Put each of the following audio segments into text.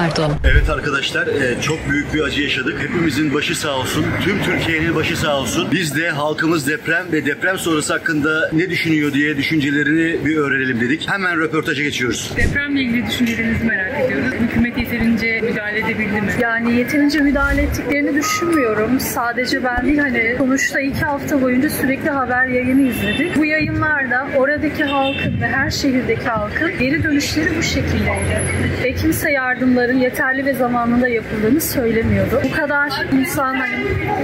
Pardon. Evet arkadaşlar, çok büyük bir acı yaşadık. Hepimizin başı sağ olsun. Tüm Türkiye'nin başı sağ olsun. Biz de halkımız deprem ve deprem sonrası hakkında ne düşünüyor diye düşüncelerini bir öğrenelim dedik. Hemen röportaja geçiyoruz. Depremle ilgili düşüncelerinizi merak ediyoruz. Hükümet yeterince müdahale edebildi mi? Yani yeterince müdahale ettiklerini düşünmüyorum. Sadece ben değil, hani sonuçta 2 hafta boyunca sürekli haber yayını izledik. Bu yayınlarda oradaki halkın ve her şehirdeki halkın geri dönüşleri bu şekildeydi. Ve kimse yardımların yeterli ve zamanında yapıldığını söylemiyordu. Bu kadar insan, hani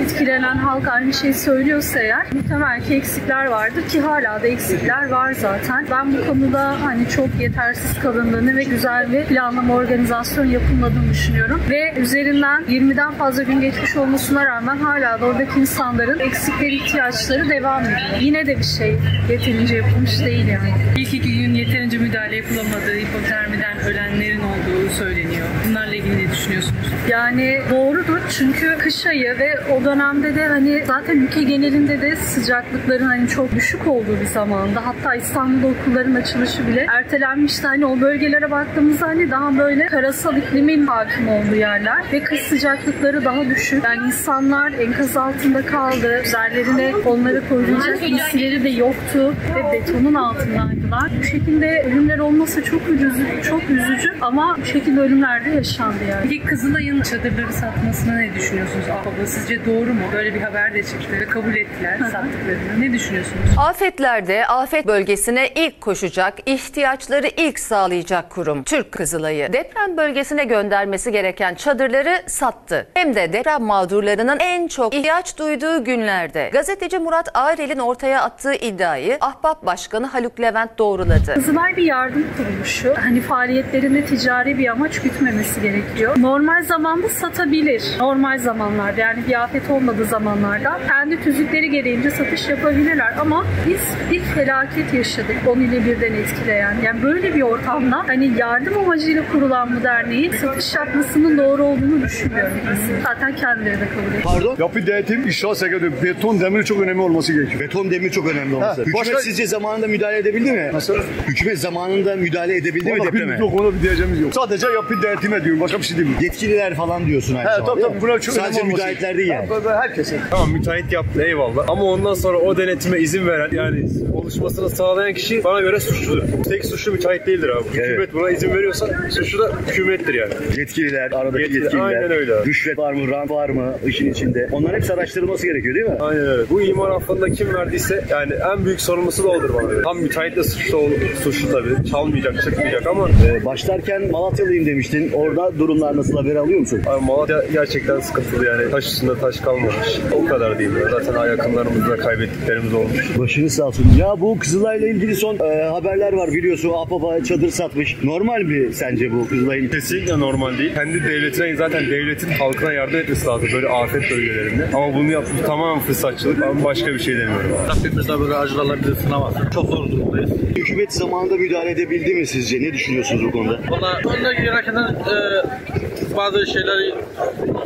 etkilenen halk aynı şeyi söylüyorsa eğer, muhtemelen ki eksikler vardır ki hala da eksikler var zaten. Ben bu konuda hani çok yetersiz kalındığını ve güzel bir planlama, organizasyon yapılmadığını düşünüyorum. Ve üzerinden 20'den fazla gün geçmiş olmasına rağmen hala da oradaki insanların eksikleri, ihtiyaçları devam ediyor. Yine de bir şey yeterince yapılmış değil yani. İlk 2 gün yeterince müdahale yapılamadığı, hipotermiden ölenlerin olduğu söyleniyor. Bunlarla ilgili ne düşünüyorsunuz? Yani doğrudur, çünkü kış ayı ve o dönemde de hani zaten ülke genelinde de sıcaklıkların hani çok düşük olduğu bir zamanda, hatta İstanbul'da okulların açılışı bile ertelenmişti. Hani o bölgelere baktığımızda hani daha böyle karasal iklimin hakim olduğu yerler ve kış sıcaklıkları daha düşük. Yani insanlar enkaz altında kaldı. Üzerlerine onları koruyacak giysileri de yoktu ve betonun altındaydılar. Bu şekilde ölümler olması çok üzücü ama bu şekilde ölümler de yaşandı yani. Peki Kızılay'ın çadırları satmasına ne düşünüyorsunuz? Abla, sizce doğru mu? Böyle bir haber de çıktı ve kabul ettiler sattıklarını. Ne düşünüyorsunuz? Afetlerde afet bölgesine ilk koşacak, ihtiyaçları ilk sağlayacak kurum Türk Kızılay'ı deprem bölgesine göndermesi gereken çadırları sattı. Hem de deprem mağdurlarının en çok ihtiyaç duyduğu günlerde. Gazeteci Murat Ağrel'in ortaya attığı iddiayı Ahbap Başkanı Haluk Levent doğruladı. Kızılay bir yardım kuruluşu. Hani faaliyetlerinde ticari bir amaç gütmemesi gerekiyor. Normal zamanda satabilir. Normal zamanlarda, yani bir afet olmadığı zamanlarda kendi tüzükleri gereğince satış yapabilirler. Ama biz bir felaket yaşadık. 10 ili birden etkileyen. Yani böyle bir ortamda hani yardım amacıyla kurulan bu derneğin satış yapmasının doğru olduğunu düşünmüyorum. Zaten kendileri de kabul ediyor. Pardon? Yapı denetim, inşaat sektörü, beton, demir çok önemli olması gerekiyor. Beton, demir çok önemli olması. Hükümet sizce zamanında müdahale edebildi mi? Nasıl? Hükümet zamanında müdahale edebildi mi depreme? Yok, ona bir diyeceğimiz yok. Sadece yapı denetime diyorum, başka bir şey değil mi? Yetkililer falan diyorsun aynı zamanda. Tabii, buna çok sadece önemli müteahhitler değil yani. Herkese. Tamam, müteahhit yaptı, eyvallah. Ama ondan sonra o denetime izin veren, yani oluşmasını sağlayan kişi bana göre suçludur. Tek suçlu müteahhit değildir abi. Evet. Hükümet buna izin veriyorsa suçlu da hükümettir yani. Yetkililer, aradaki yetkililer. Aynen öyle abi. Rüşvet var mı, rant var mı işin içinde? Onların hepsi araştırılması gerekiyor değil mi? Aynen öyle. Bu imar affında kim verdiyse yani en büyük sorumlusu da odur bana göre. Tam müteahhit de suçlu tabii. Çalmayacak, çıkmayacak ama. Başlarken Malatyalıyım demiştin. Orada durumlar nasıl, haber alıyor musun? Abi Malatya gerçekten sıkıntılı yani. Taş üstünde taş kalmamış. O kadar değil. Zaten yakınlarımızı da kaybettiklerimiz olmuş. Başınız sağ olsun. Ya bu Kızılay'la ilgili son haberler var, biliyorsun. Ahbap'a çadır satmış. Normal mi sence bu Kızılay'ın? Kesinlikle normal değil. Kendi devletine, zaten devletin halkına yardım etmesi lazım böyle afet bölgelerinde. Ama bunu yapmış tamamen fırsatçılık. Ben başka bir şey demiyorum. Rabbimizden böyle acılarla bizi sınamazsın. Çok zor durumdayız. Hükümet zamanında müdahale edebildi mi sizce? Ne düşünüyorsunuz bu konuda? Valla önde girerken bazı şeyleri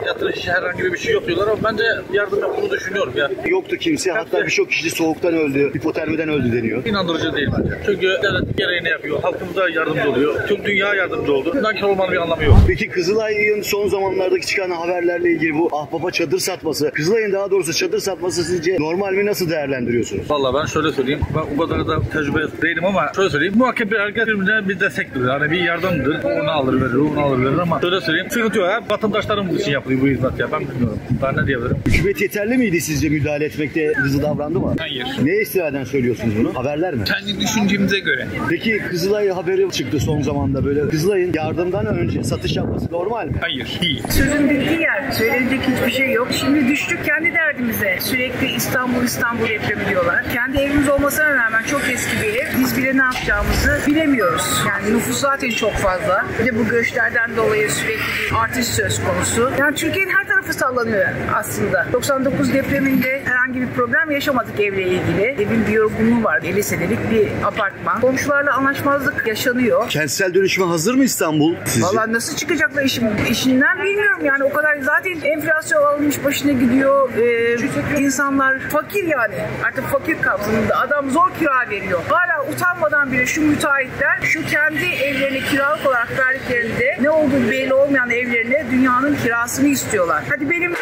yatırış, herhangi bir şey yok diyorlar ama bence yardım yaptığını düşünüyorum ya. Yoktu kimse. Hatta birçok kişi soğuktan öldü, hipotermiden öldü deniyor. İnandırıcı değil bence. Çünkü devlet gereğini yapıyor. Halkımıza yardımcı oluyor. Tüm dünya yardımcı oldu. Nankör olmanın bir anlamı yok. Peki Kızılay'ın son zamanlardaki çıkan haberlerle ilgili bu Ahbap'a çadır satması, Kızılay'ın daha doğrusu çadır satması sizce normal mi, nasıl değerlendiriyorsunuz? Valla ben şöyle söyleyeyim. Ben o kadar da tecrübe değilim ama şöyle söyleyeyim. Muhakkak herkes birbirine bir destektir. Yani bir yardımdır. Onu alır verir, onu alır verir ama şöyle söyleyeyim. Sıkıntı yok ya. Vatandaşlarımız için yapılıyor bu hizmet ya. Ben bilmiyorum. Ben ne diyebilirim? Hükümet yeterli miydi sizce, müdahale etmekte hızlı davrandı mı? Hayır. Neye istinaden söylüyorsunuz bunu? Haberler mi? Kendi düşüncemize göre. Peki Kızılay haberi çıktı son zamanda böyle. Kızılay'ın yardımdan önce satış yapması normal mi? Hayır, değil. Sözün bittiği yer. Söylenecek hiçbir şey yok. Şimdi düştük kendi derdimize. Sürekli İstanbul depremi diyorlar. Kendi evimiz olmasına rağmen çok eski bir ev. Biz bile ne yapacağımızı bilemiyoruz. Yani nüfus zaten çok fazla. Bir de bu göçlerden dolayı sürekli bir artış söz konusu. Yani Türkiye'nin her tarafı tarafı sallanıyor aslında. 99 depreminde herhangi bir problem yaşamadık evle ilgili. Evin bir yorgunluğu var. 50 senelik bir apartman. Komşularla anlaşmazlık yaşanıyor. Kentsel dönüşüme hazır mı İstanbul sizce? Valla nasıl çıkacaklar işinden bilmiyorum yani. O kadar zaten enflasyon almış başına gidiyor. İnsanlar fakir yani. Artık fakir kapsamında. Adam zor kira veriyor. Hala utanmadan bile şu müteahhitler şu kendi evlerini kiralık olarak verdiklerinde ne olduğu belli olmayan evlerine dünyanın kirasını istiyorlar. Hadi benim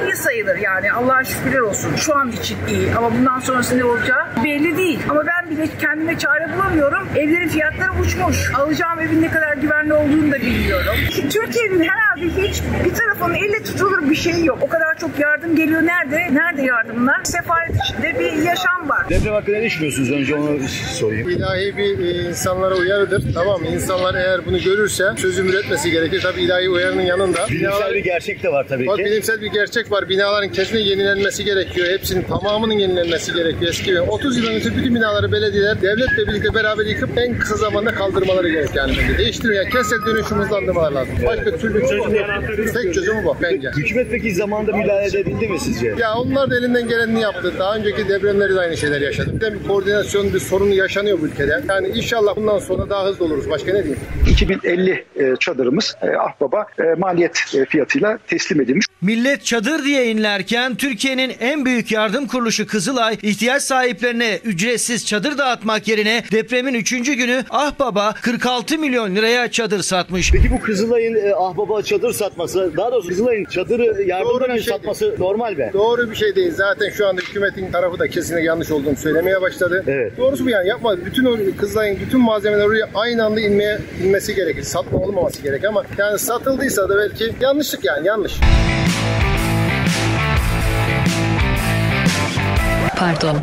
iyi sayılır yani. Allah'a şükürler olsun. Şu an için iyi. Ama bundan sonrası ne olacağı belli değil. Ama ben bile kendime çare bulamıyorum. Evlerin fiyatları uçmuş. Alacağım evin ne kadar güvenli olduğunu da bilmiyorum. Türkiye'nin herhalde hiç bir tarafının elle tutulur bir şey yok. O kadar çok yardım geliyor. Nerede yardımlar? Sefalet içinde bir yaşam var. Deprem hakkında ne düşünüyorsunuz? Önce onu sorayım. İlahi bir insanlara uyarıdır. Tamam mı? İnsanlar eğer bunu görürse çözüm üretmesi gerekir. Tabii ilahi uyarının yanında. Bilimsel bir gerçek de var tabii ki. Bilimsel bir gerçek var. Binaların kesinlikle yenilenmesi gerekiyor. Hepsinin tamamının yenilenmesi gerekiyor. Eski 30 yıl önce bütün binaları belediyeler devletle birlikte beraber yıkıp en kısa zamanda kaldırmaları gerek yani. Değiştiriyor. Yani kentsel dönüşüm hızlandırmalar lazım. Başka türlü çözüm yok. Tek çözümü bu bence. Hükümet peki zamanında müdahale edebildi mi sizce? Ya onlar da elinden gelenini yaptı. Daha önceki depremleri de aynı şeyler yaşadık. Bir koordinasyon bir sorunu yaşanıyor bu ülkede. Yani inşallah bundan sonra daha hızlı oluruz. Başka ne diyeyim? 2050 çadırımız Ahbaba maliyet fiyatıyla teslim edilmiş. Millet çadır diye inlerken Türkiye'nin en büyük yardım kuruluşu Kızılay ihtiyaç sahiplerine ücretsiz çadır dağıtmak yerine depremin 3. günü Ahbaba 46 milyon liraya çadır satmış. Peki bu Kızılay'ın Ahbaba çadır satması, daha doğrusu Kızılay'ın çadırı yardımdan önce satması normal be? Doğru bir şey değil. Zaten şu anda hükümetin tarafı da kesinlikle yanlış olduğunu söylemeye başladı. Evet. Doğrusu bu yani. Yapma. Bütün o Kızılay'ın bütün malzemeler oraya aynı anda inmesi gerekir. Satma olmaması gerek ama yani satıldıysa da belki yanlışlık yani yanlış. Pardon.